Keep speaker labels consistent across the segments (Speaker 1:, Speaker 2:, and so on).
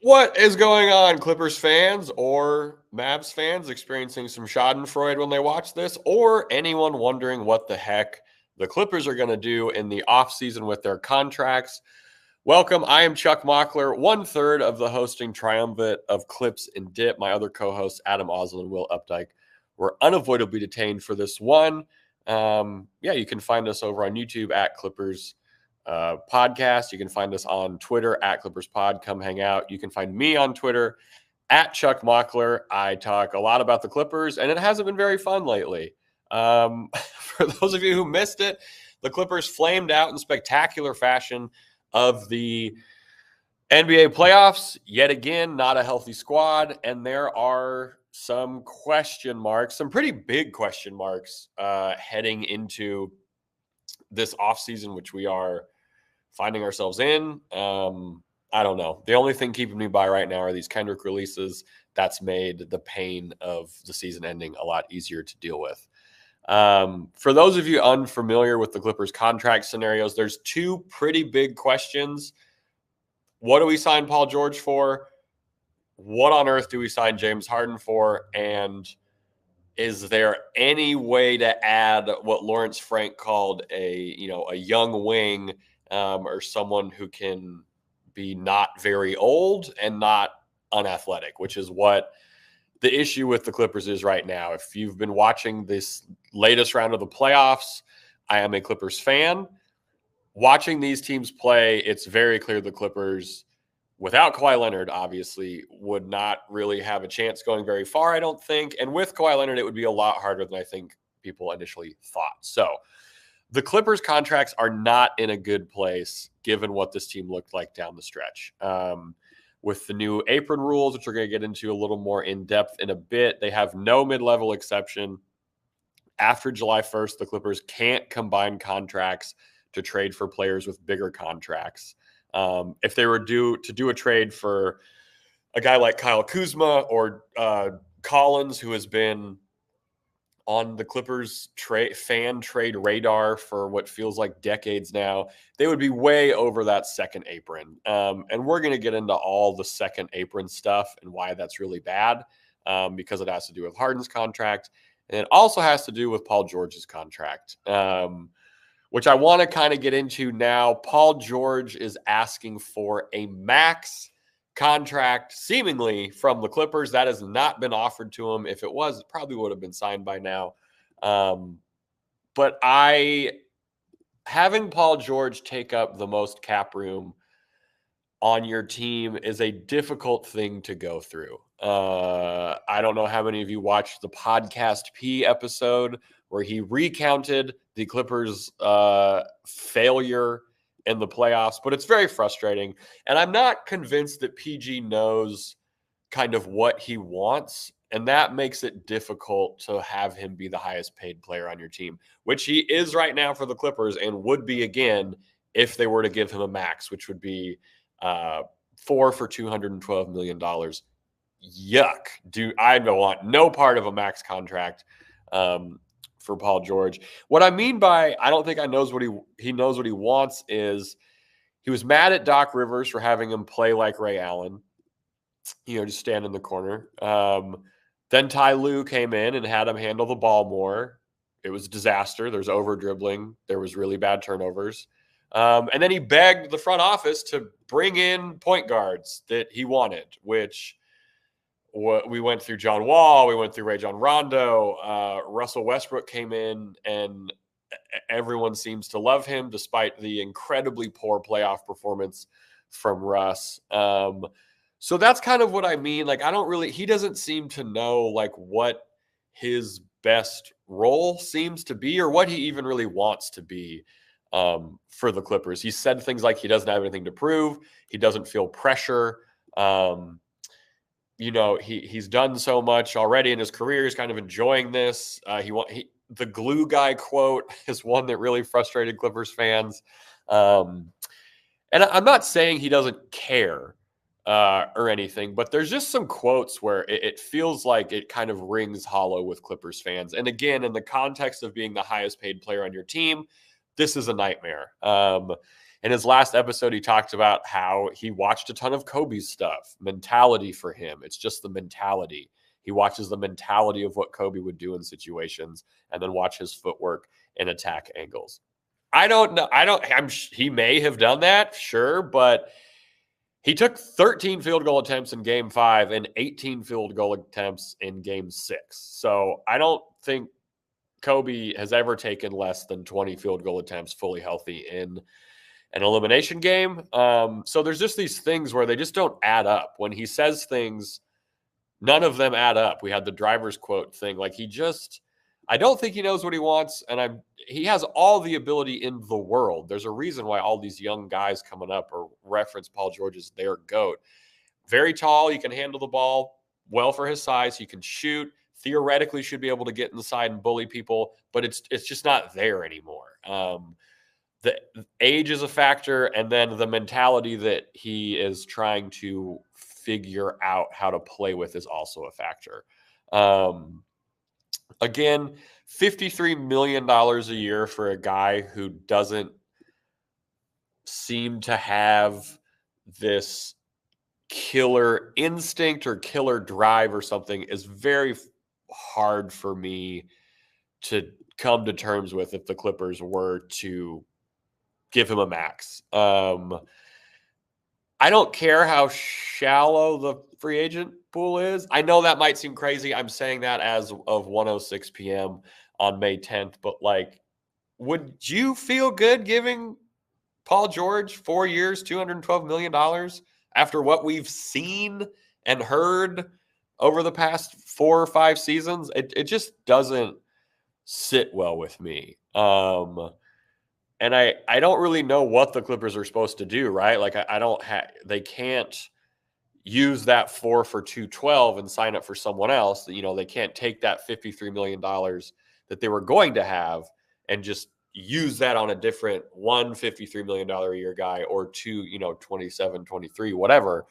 Speaker 1: What is going on, Clippers fans or Mavs fans experiencing some schadenfreude when they watch this, or anyone wondering what the heck the Clippers are going to do in the offseason with their contracts? Welcome. I am Chuck Mockler, 1/3 of the hosting triumvirate of Clips and Dip. My other co-hosts, Adam Oslin and Will Updike, were unavoidably detained for this one. You can find us over on YouTube at Clippers podcast. You can find us on Twitter at Clippers Pod. Come hang out. You can find me on Twitter at Chuck Mockler. I talk a lot about the Clippers, and it hasn't been very fun lately. For those of you who missed it, the Clippers flamed out in spectacular fashion of the NBA playoffs. Yet again, not a healthy squad, and there are some question marks, some pretty big question marks heading into this offseason, which we are finding ourselves in. I don't know. The only thing keeping me by right now are these Kendrick releases. That's made the pain of the season ending a lot easier to deal with. For those of you unfamiliar with the Clippers contract scenarios, there's two pretty big questions. What do we sign Paul George for? What on earth do we sign James Harden for? And is there any way to add what Lawrence Frank called a young wing, or someone who can be not very old and not unathletic, which is what the issue with the Clippers is right now. If you've been watching this latest round of the playoffs, I am a Clippers fan. Watching these teams play, it's very clear the Clippers, without Kawhi Leonard, obviously, would not really have a chance going very far, I don't think. And with Kawhi Leonard, it would be a lot harder than I think people initially thought. So the Clippers contracts are not in a good place, given what this team looked like down the stretch. With the new apron rules, which we're going to get into a little more in depth in a bit, they have no mid-level exception. After July 1st, the Clippers can't combine contracts to trade for players with bigger contracts. If they were to do a trade for a guy like Kyle Kuzma or Collins, who has been on the Clippers fan trade radar for what feels like decades now, they would be way over that second apron. And we're going to get into all the second apron stuff and why that's really bad, because it has to do with Harden's contract. And it also has to do with Paul George's contract, which I want to kind of get into now. Paul George is asking for a max contract, seemingly from the Clippers. That has not been offered to him. If it was, it probably would have been signed by now. But having Paul George take up the most cap room on your team is a difficult thing to go through. I don't know how many of you watched the Podcast P episode where he recounted the Clippers' failure in the playoffs, but it's very frustrating. And I'm not convinced that PG knows kind of what he wants, and that makes it difficult to have him be the highest paid player on your team, which he is right now for the Clippers and would be again if they were to give him a max, which would be 4 for $212 million. Yuck. I want no part of a max contract for Paul George. What I mean by I don't think he knows what he wants is he was mad at Doc Rivers for having him play like Ray Allen, just stand in the corner. Then Ty Lue came in and had him handle the ball more. It was a disaster. There's over dribbling. There was really bad turnovers. And then he begged the front office to bring in point guards that he wanted, which we went through John Wall, we went through Rajon Rondo, Russell Westbrook came in, and everyone seems to love him despite the incredibly poor playoff performance from Russ. So that's kind of what I mean. Like, he doesn't seem to know like what his best role seems to be or what he even really wants to be for the Clippers. He said things like he doesn't have anything to prove. He doesn't feel pressure. He's done so much already in his career. He's kind of enjoying this. The glue guy quote is one that really frustrated Clippers fans. And I'm not saying he doesn't care or anything, but there's just some quotes where it feels like it kind of rings hollow with Clippers fans. And again, in the context of being the highest paid player on your team, this is a nightmare. In his last episode, he talked about how he watched a ton of Kobe's stuff, mentality for him. It's just the mentality. He watches the mentality of what Kobe would do in situations and then watch his footwork and attack angles. I don't know. He may have done that, sure, but he took 13 field goal attempts in game 5 and 18 field goal attempts in game 6. So I don't think Kobe has ever taken less than 20 field goal attempts fully healthy in an elimination game. So there's just these things where they just don't add up. When he says things, none of them add up. We had the driver's quote thing. Like I don't think he knows what he wants. And he has all the ability in the world. There's a reason why all these young guys coming up or reference Paul George as their GOAT. Very tall. He can handle the ball well for his size. He can shoot. Theoretically should be able to get inside and bully people, but it's just not there anymore. The age is a factor, and then the mentality that he is trying to figure out how to play with is also a factor. Again, $53 million a year for a guy who doesn't seem to have this killer instinct or killer drive or something is very hard for me to come to terms with if the Clippers were to give him a max. I don't care how shallow the free agent pool is. I know that might seem crazy. I'm saying that as of 1:06 p.m. on May 10th, but would you feel good giving Paul George 4 years, $212 million after what we've seen and heard over the past 4 or 5 seasons? It just doesn't sit well with me. And I don't really know what the Clippers are supposed to do, right? They can't use that 4 for 212 and sign up for someone else. They can't take that $53 million that they were going to have and just use that on a different $53 million a year guy or 27, 23, whatever.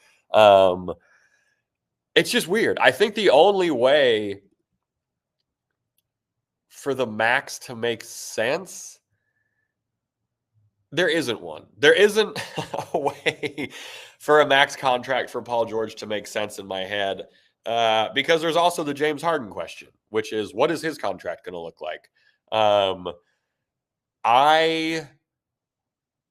Speaker 1: It's just weird. I think the only way for the max to make sense, there isn't one. There isn't a way for a max contract for Paul George to make sense in my head, because there's also the James Harden question, which is, what is his contract going to look like? I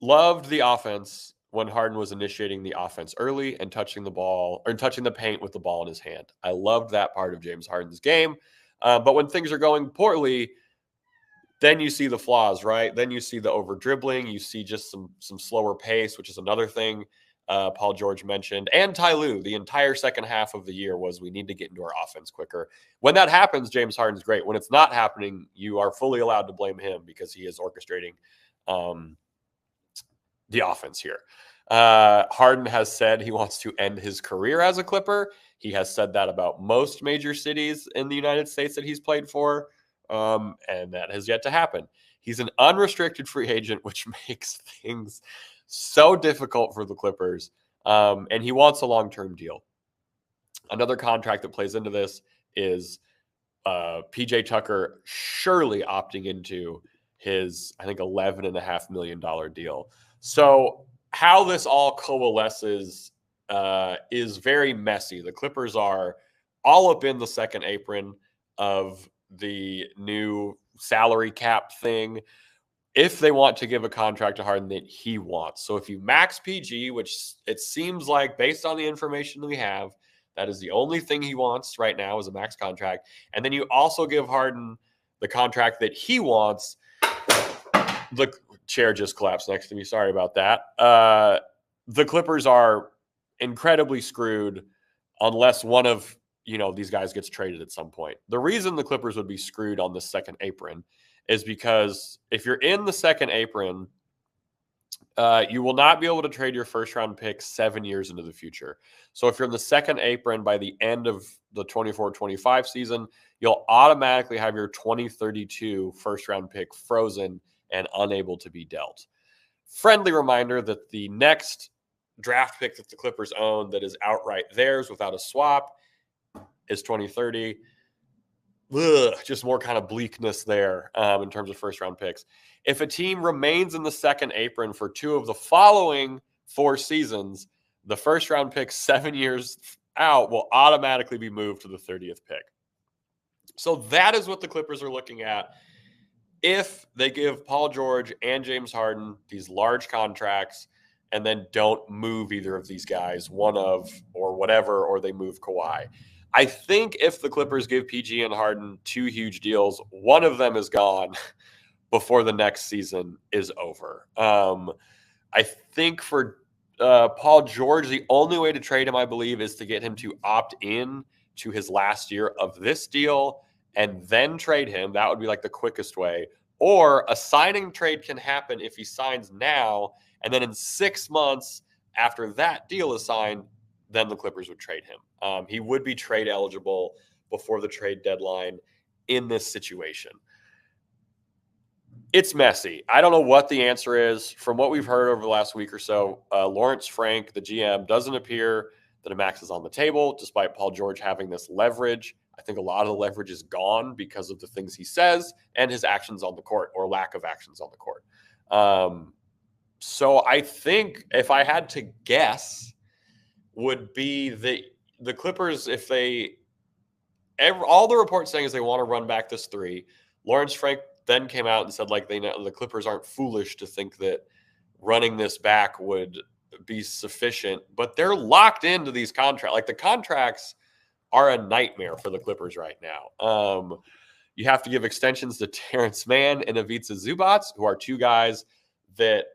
Speaker 1: loved the offense when Harden was initiating the offense early and touching the ball or touching the paint with the ball in his hand. I loved that part of James Harden's game. But when things are going poorly, then you see the flaws, right? Then you see the over dribbling. You see just some slower pace, which is another thing Paul George mentioned. And Ty Lue, the entire second half of the year was, we need to get into our offense quicker. When that happens, James Harden's great. When it's not happening, you are fully allowed to blame him because he is orchestrating the offense here. Harden has said he wants to end his career as a Clipper. He has said that about most major cities in the United States that he's played for. And that has yet to happen. He's an unrestricted free agent, which makes things so difficult for the Clippers. And he wants a long-term deal. Another contract that plays into this is PJ Tucker surely opting into his, I think, $11.5 million deal. So how this all coalesces is very messy. The Clippers are all up in the second apron of the new salary cap thing if they want to give a contract to Harden that he wants. So if you max PG, which it seems like based on the information we have, that is the only thing he wants right now is a max contract. And then you also give Harden the contract that he wants. The chair just collapsed next to me. Sorry about that. The Clippers are incredibly screwed unless one of these guys gets traded at some point. The reason the Clippers would be screwed on the second apron is because if you're in the second apron, you will not be able to trade your first round pick 7 years into the future. So if you're in the second apron by the end of the 24-25 season, you'll automatically have your 2032 first round pick frozen and unable to be dealt. Friendly reminder that the next draft pick that the Clippers own that is outright theirs without a swap is 2030. just more kind of bleakness there in terms of first-round picks. If a team remains in the second apron for 2 of the following 4 seasons, the first-round pick 7 years out will automatically be moved to the 30th pick. So that is what the Clippers are looking at if they give Paul George and James Harden these large contracts and then don't move either of these guys, one of or whatever, or they move Kawhi. I think if the Clippers give PG and Harden 2 huge deals, one of them is gone before the next season is over. I think for Paul George, the only way to trade him, I believe, is to get him to opt in to his last year of this deal and then trade him. That would be like the quickest way. Or a signing trade can happen if he signs now, and then in 6 months after that deal is signed, then the Clippers would trade him. He would be trade eligible before the trade deadline in this situation. It's messy. I don't know what the answer is. From what we've heard over the last week or so, Lawrence Frank, the GM, doesn't appear that a max is on the table, despite Paul George having this leverage. I think a lot of the leverage is gone because of the things he says and his actions on the court, or lack of actions on the court. So I think if I had to guess, would be the Clippers, if all the reports saying is they want to run back this 3. Lawrence Frank then came out and said, like, they know the Clippers aren't foolish to think that running this back would be sufficient, but they're locked into these contracts. Like, the contracts are a nightmare for the Clippers right now. You have to give extensions to Terrence Mann and Ivica Zubac, who are 2 guys that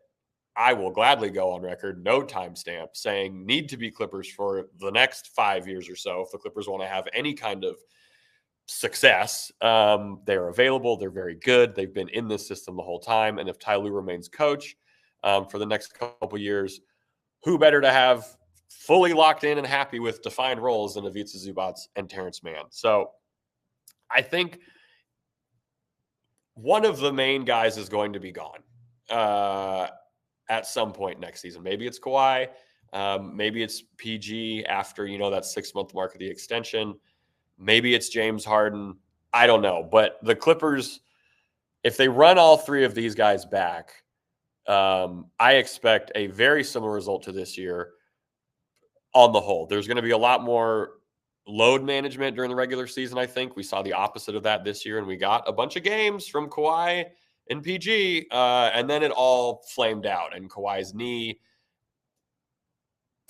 Speaker 1: I will gladly go on record, no timestamp, saying need to be Clippers for the next 5 years or so if the Clippers want to have any kind of success. They're available. They're very good. They've been in this system the whole time. And if Ty Lue remains coach for the next couple years, who better to have fully locked in and happy with defined roles than Ivica Zubac and Terrence Mann? So I think one of the main guys is going to be gone at some point next season. Maybe it's Kawhi. Maybe it's PG after, that 6-month mark of the extension. Maybe it's James Harden. I don't know. But the Clippers, if they run all 3 of these guys back, I expect a very similar result to this year on the whole. There's going to be a lot more load management during the regular season, I think. We saw the opposite of that this year, and we got a bunch of games from Kawhi and PG, and then it all flamed out, and Kawhi's knee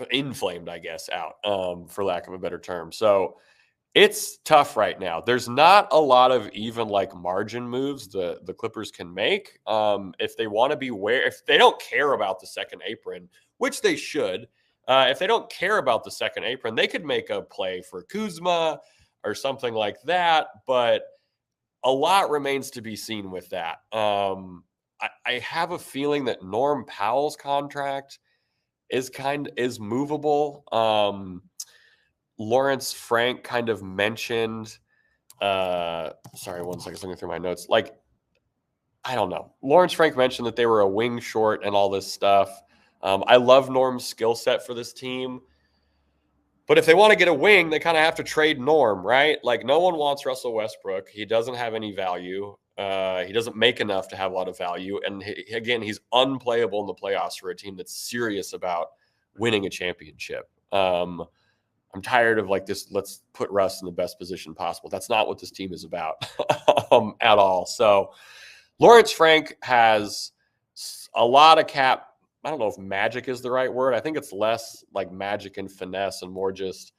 Speaker 1: inflamed, I guess, out, for lack of a better term. So it's tough right now. There's not a lot of even like margin moves the Clippers can make. If they want to be if they don't care about the second apron, which they should, if they don't care about the second apron, they could make a play for Kuzma or something like that. But a lot remains to be seen with that. I have a feeling that Norm Powell's contract is movable. Lawrence Frank kind of mentioned, sorry, 1 second, looking through my notes. Like, I don't know. Lawrence Frank mentioned that they were a wing short and all this stuff. I love Norm's skill set for this team. But if they want to get a wing, they kind of have to trade Norm, right? Like, no one wants Russell Westbrook. He doesn't have any value. He doesn't make enough to have a lot of value. And again, he's unplayable in the playoffs for a team that's serious about winning a championship. I'm tired of like this, let's put Russ in the best position possible. That's not what this team is about at all. So Lawrence Frank has a lot of cap. I don't know if magic is the right word. I think it's less like magic and finesse and more just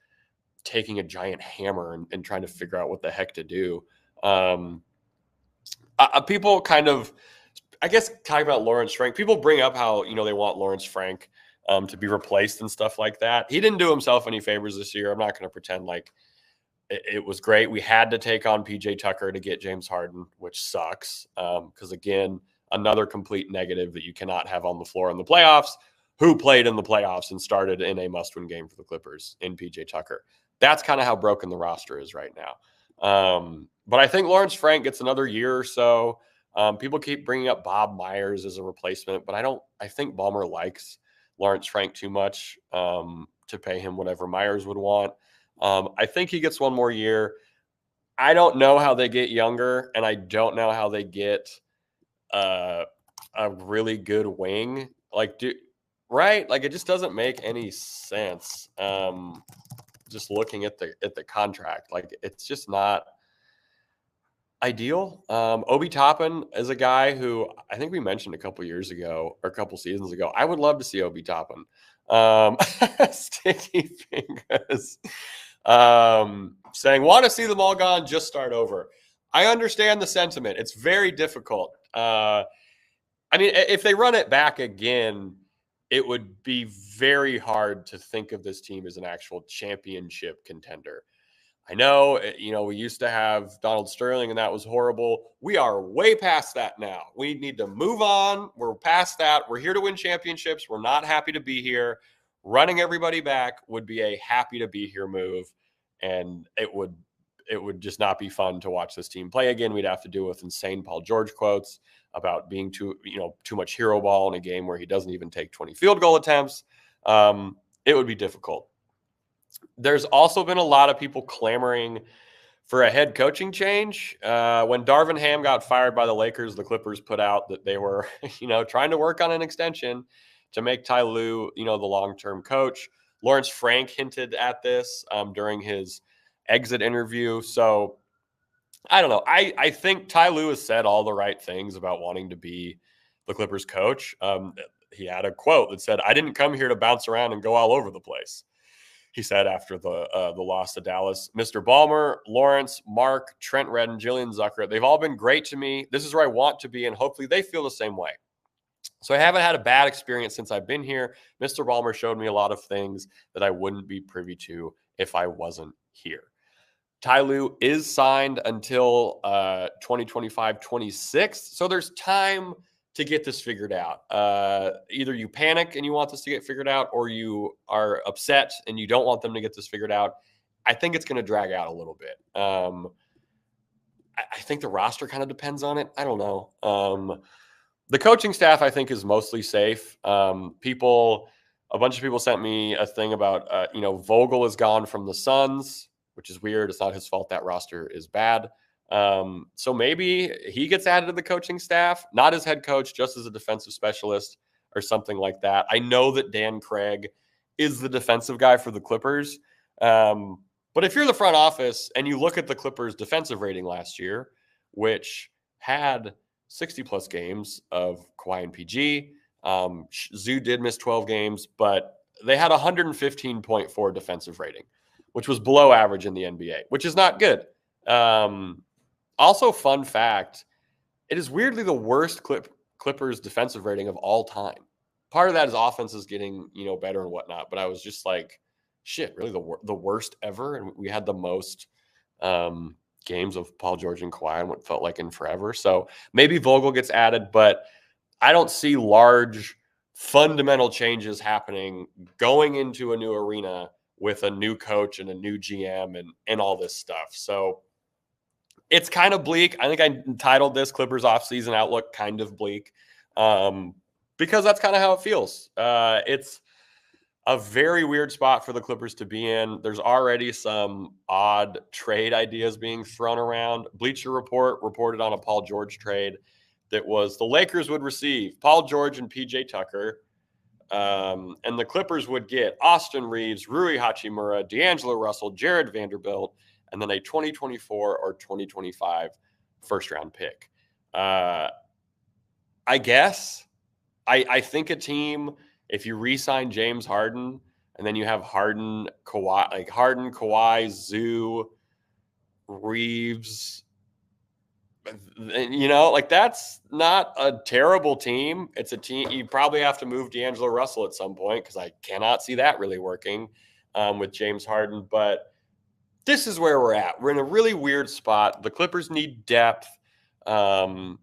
Speaker 1: taking a giant hammer and trying to figure out what the heck to do. People kind of, I guess, talk about Lawrence Frank. People bring up how, they want Lawrence Frank to be replaced and stuff like that. He didn't do himself any favors this year. I'm not going to pretend like it was great. We had to take on PJ Tucker to get James Harden, which sucks. Because again, another complete negative that you cannot have on the floor in the playoffs, who played in the playoffs and started in a must-win game for the Clippers in PJ Tucker. That's kind of how broken the roster is right now. But I think Lawrence Frank gets another year or so. People keep bringing up Bob Myers as a replacement, but I think Ballmer likes Lawrence Frank too much to pay him whatever Myers would want. I think he gets one more year. I don't know how they get younger, and I don't know how they get a really good wing. Like, right? Like, it just doesn't make any sense. Just looking at the contract, like, it's just not ideal. Obi Toppin is a guy who I think we mentioned a couple years ago or a couple seasons ago. I would love to see Obi Toppin. Sticky fingers. Saying, want to see them all gone, just start over. I understand the sentiment. It's very difficult. I mean, if they run it back again, it would be very hard to think of this team as an actual championship contender. I know, we used to have Donald Sterling, and that was horrible. We are way past that now. We need to move on. We're past that. We're here to win championships. We're not happy to be here. Running everybody back would be a happy to be here move, and it would just not be fun to watch this team play again. We'd have to deal with insane Paul George quotes about being too much hero ball in a game where he doesn't even take 20 field goal attempts. It would be difficult. There's also been a lot of people clamoring for a head coaching change. When Darvin Ham got fired by the Lakers, the Clippers put out that they were, trying to work on an extension to make Ty Lue, the long-term coach. Lawrence Frank hinted at this during his exit interview. So I don't know. I think Ty Lue has said all the right things about wanting to be the Clippers coach. He had a quote that said, "I didn't come here to bounce around and go all over the place." He said after the loss to Dallas. Mr. Ballmer, Lawrence, Mark, Trent Redden, Jillian Zucker, they've all been great to me. This is where I want to be, and hopefully they feel the same way. So I haven't had a bad experience since I've been here. Mr. Ballmer showed me a lot of things that I wouldn't be privy to if I wasn't here. Ty Lue is signed until 2025-26, so there's time to get this figured out. Either you panic and you want this to get figured out, or you are upset and you don't want them to get this figured out. I think it's going to drag out a little bit. I think the roster kind of depends on it. I don't know. The coaching staff, I think, is mostly safe. A bunch of people sent me a thing about, Vogel is gone from the Suns, which is weird. It's not his fault that roster is bad. So maybe he gets added to the coaching staff, not as head coach, just as a defensive specialist or something like that. I know that Dan Craig is the defensive guy for the Clippers. But if you're the front office and you look at the Clippers defensive rating last year, which had 60 plus games of Kawhi and PG, Zoo did miss 12 games, but they had 115.4 defensive rating, which was below average in the NBA, which is not good. Also, fun fact, it is weirdly the worst Clippers defensive rating of all time. Part of that is offense is getting, better and whatnot. But I was just like, shit, really the worst ever? And we had the most games of Paul George and Kawhi and what felt like in forever. So maybe Vogel gets added, but I don't see large fundamental changes happening going into a new arena with a new coach and a new GM and all this stuff. So it's kind of bleak. I think I entitled this Clippers offseason outlook kind of bleak because that's kind of how it feels. It's a very weird spot for the Clippers to be in. There's already some odd trade ideas being thrown around. Bleacher Report reported on a Paul George trade that was the Lakers would receive Paul George and PJ Tucker, and the Clippers would get Austin Reeves, Rui Hachimura, D'Angelo Russell, Jared Vanderbilt, and then a 2024 or 2025 first-round pick. I guess. I think a team, if you re-sign James Harden, and then you have Harden, Kawhi, Zoo, Reeves, that's not a terrible team. It's a team. You probably have to move D'Angelo Russell at some point because I cannot see that really working with James Harden. But this is where we're at. We're in a really weird spot. The Clippers need depth. And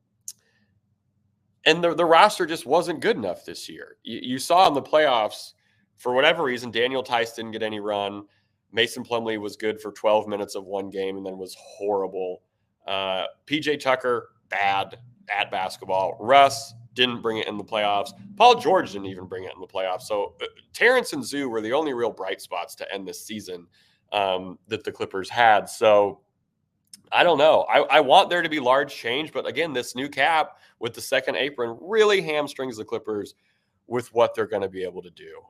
Speaker 1: the roster just wasn't good enough this year. You saw in the playoffs, for whatever reason, Daniel Tice didn't get any run. Mason Plumlee was good for 12 minutes of one game and then was horrible. PJ Tucker, bad at basketball. Russ didn't bring it in the playoffs. Paul George didn't even bring it in the playoffs. So Terrence and Zoo were the only real bright spots to end this season that the Clippers had. So I don't know. I want there to be large change, but again, this new cap with the second apron really hamstrings the Clippers with what they're going to be able to do.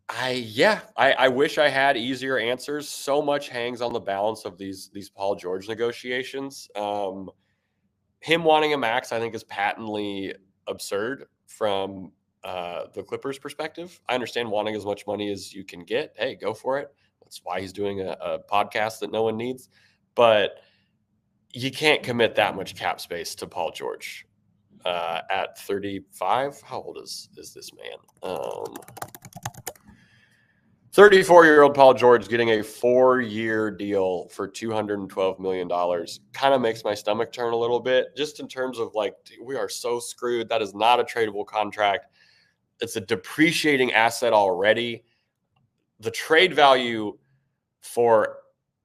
Speaker 1: I wish I had easier answers. So much hangs on the balance of these Paul George negotiations. Him wanting a max, I think, is patently absurd from the Clippers' perspective. I understand wanting as much money as you can get. Hey, go for it. That's why he's doing a podcast that no one needs. But you can't commit that much cap space to Paul George at 35. How old is this man? 34-year-old Paul George getting a 4-year deal for $212 million kind of makes my stomach turn a little bit, just in terms of like, we are so screwed. That is not a tradable contract. It's a depreciating asset already. The trade value for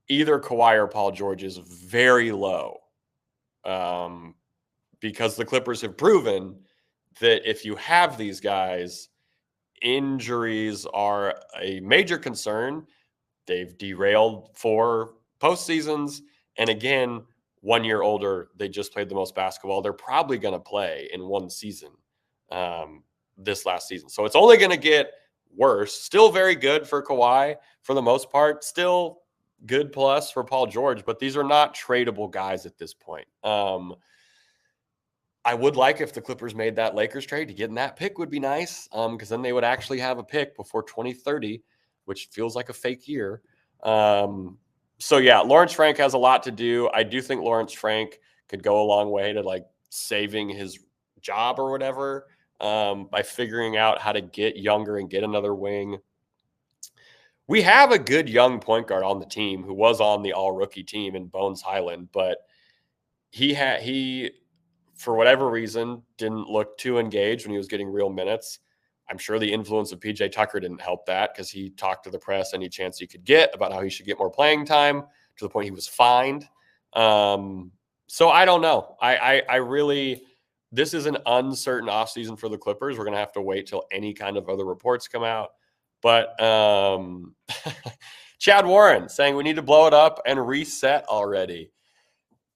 Speaker 1: either Kawhi or Paul George is very low, because the Clippers have proven that if you have these guys, injuries are a major concern. They've derailed 4 postseasons. And again, 1 year older, they just played the most basketball they're probably going to play in one season, this last season. So it's only going to get worse. Still very good for Kawhi for the most part. Still good plus for Paul George, but these are not tradable guys at this point. I would like if the Clippers made that Lakers trade. To get in that pick would be nice, because then they would actually have a pick before 2030, which feels like a fake year. So yeah, Lawrence Frank has a lot to do. I do think Lawrence Frank could go a long way to like saving his job or whatever, by figuring out how to get younger and get another wing. We have a good young point guard on the team who was on the all rookie team in Bones Highland, but he for whatever reason didn't look too engaged when he was getting real minutes. I'm sure the influence of PJ Tucker didn't help that, because he talked to the press any chance he could get about how he should get more playing time, to the point he was fined. So I don't know. I really, this is an uncertain offseason for the Clippers. We're going to have to wait till any kind of other reports come out. But Chad Warren saying we need to blow it up and reset already.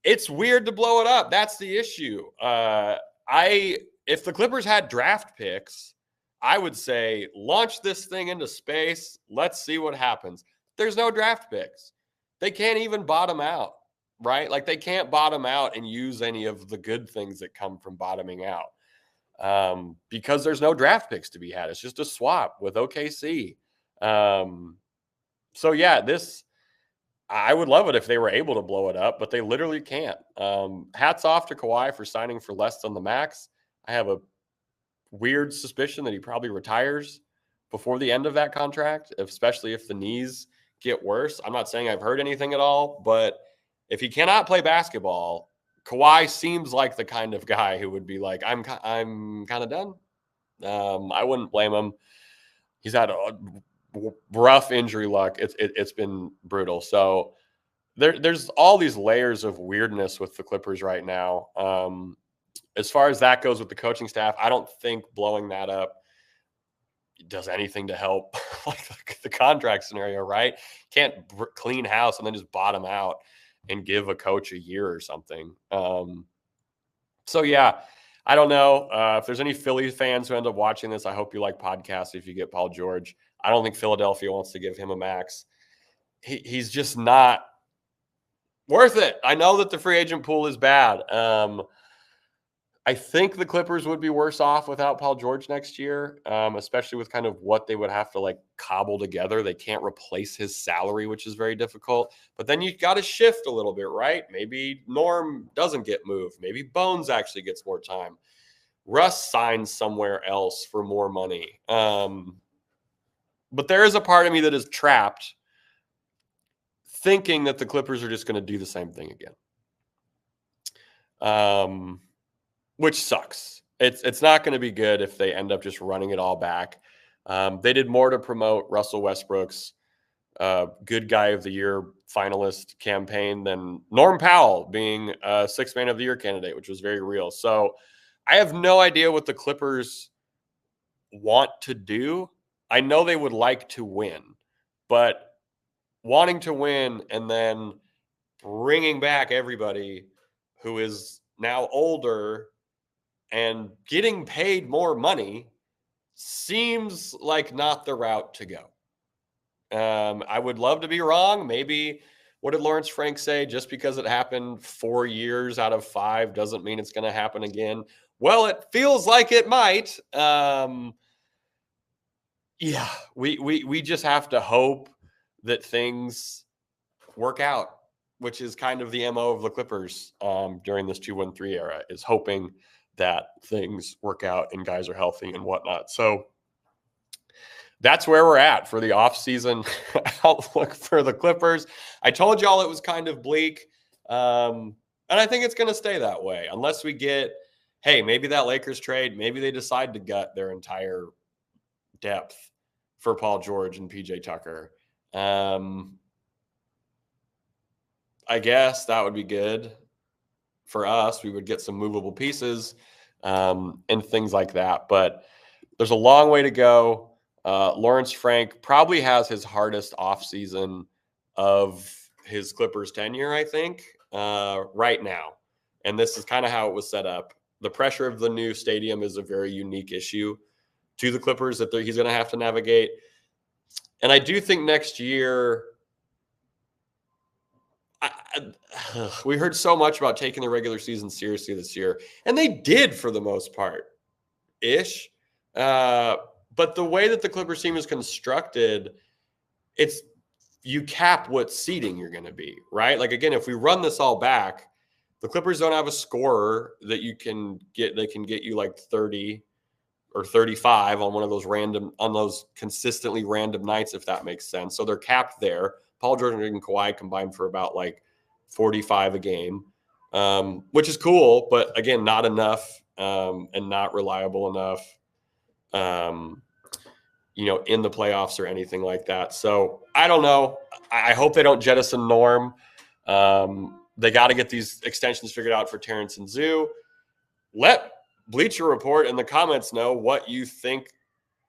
Speaker 1: It's weird to blow it up. That's the issue. If the Clippers had draft picks, I would say launch this thing into space. Let's see what happens. There's no draft picks. They can't even bottom out, right? Like, they can't bottom out and use any of the good things that come from bottoming out, because there's no draft picks to be had. It's just a swap with OKC. So yeah, I would love it if they were able to blow it up, but they literally can't. Hats off to Kawhi for signing for less than the max. I have a weird suspicion that he probably retires before the end of that contract, especially if the knees get worse. I'm not saying I've heard anything at all, but if he cannot play basketball, Kawhi seems like the kind of guy who would be like, I'm kind of done. I wouldn't blame him. He's had a rough injury luck. It's been brutal. So there's all these layers of weirdness with the Clippers right now. As far as that goes with the coaching staff, I don't think blowing that up does anything to help like the contract scenario, right? Can't clean house and then just bottom out and give a coach a year or something. So yeah, I don't know. If there's any Philly fans who end up watching this, I hope you like podcasts if you get Paul George. I don't think Philadelphia wants to give him a max. He's just not worth it. I know that the free agent pool is bad. I think the Clippers would be worse off without Paul George next year, especially with kind of what they would have to like cobble together. They can't replace his salary, which is very difficult. But then you got to shift a little bit, right? Maybe Norm doesn't get moved. Maybe Bones actually gets more time. Russ signs somewhere else for more money. But there is a part of me that is trapped thinking that the Clippers are just going to do the same thing again, which sucks. It's not going to be good if they end up just running it all back. They did more to promote Russell Westbrook's good guy of the year finalist campaign than Norm Powell being a sixth man of the year candidate, which was very real. So I have no idea what the Clippers want to do. I know they would like to win, but wanting to win and then bringing back everybody who is now older and getting paid more money seems like not the route to go. I would love to be wrong. Maybe, what did Lawrence Frank say? Just because it happened 4 years out of 5 doesn't mean it's going to happen again. Well, it feels like it might. Yeah, we just have to hope that things work out, which is kind of the MO of the Clippers during this 2-1-3 era, is hoping that things work out and guys are healthy and whatnot. So that's where we're at for the offseason outlook for the Clippers. I told y'all it was kind of bleak. And I think it's going to stay that way unless we get, hey, maybe that Lakers trade, maybe they decide to gut their entire depth for Paul George and PJ Tucker. I guess that would be good for us. We would get some movable pieces and things like that. But there's a long way to go. Lawrence Frank probably has his hardest offseason of his Clippers tenure, I think, right now. And this is kind of how it was set up. The pressure of the new stadium is a very unique issue to the Clippers that he's going to have to navigate. And I do think next year, we heard so much about taking the regular season seriously this year, and they did for the most part, ish. But the way that the Clippers team is constructed, it's you cap what seeding you're going to be, right? Like, again, if we run this all back, the Clippers don't have a scorer that you can get. They can get you like 30 or 35 on one of those on those consistently random nights, if that makes sense. So they're capped there. Paul George and Kawhi combined for about like 45 a game, which is cool, but again, not enough and not reliable enough. In the playoffs or anything like that. So I don't know. I hope they don't jettison Norm. They got to get these extensions figured out for Terrence and Zoo. Let Bleacher Report in the comments know what you think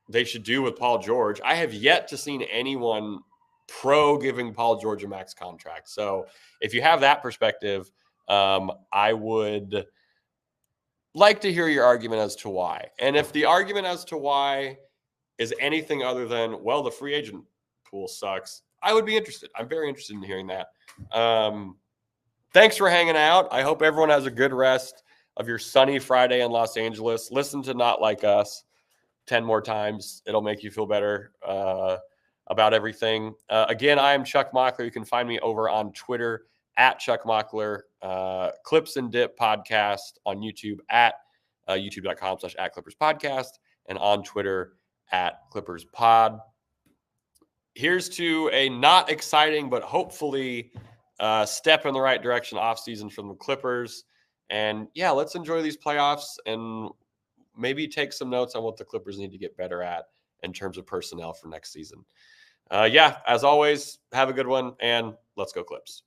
Speaker 1: they should do with Paul George. I have yet to see anyone pro giving Paul George a max contract. So if you have that perspective, I would like to hear your argument as to why. And if the argument as to why is anything other than, well, the free agent pool sucks, I would be interested. I'm very interested in hearing that. Thanks for hanging out. I hope everyone has a good rest of your sunny Friday in Los Angeles. Listen to Not Like Us 10 more times. It'll make you feel better about everything. Again, I am Chuck Mockler. You can find me over on Twitter at Chuck Mockler, Clips and Dip podcast on YouTube at youtube.com/@ClippersPodcast, and on Twitter at ClippersPod. Here's to a not exciting, but hopefully step in the right direction offseason from the Clippers. And yeah, let's enjoy these playoffs and maybe take some notes on what the Clippers need to get better at in terms of personnel for next season. As always, have a good one, and let's go Clips.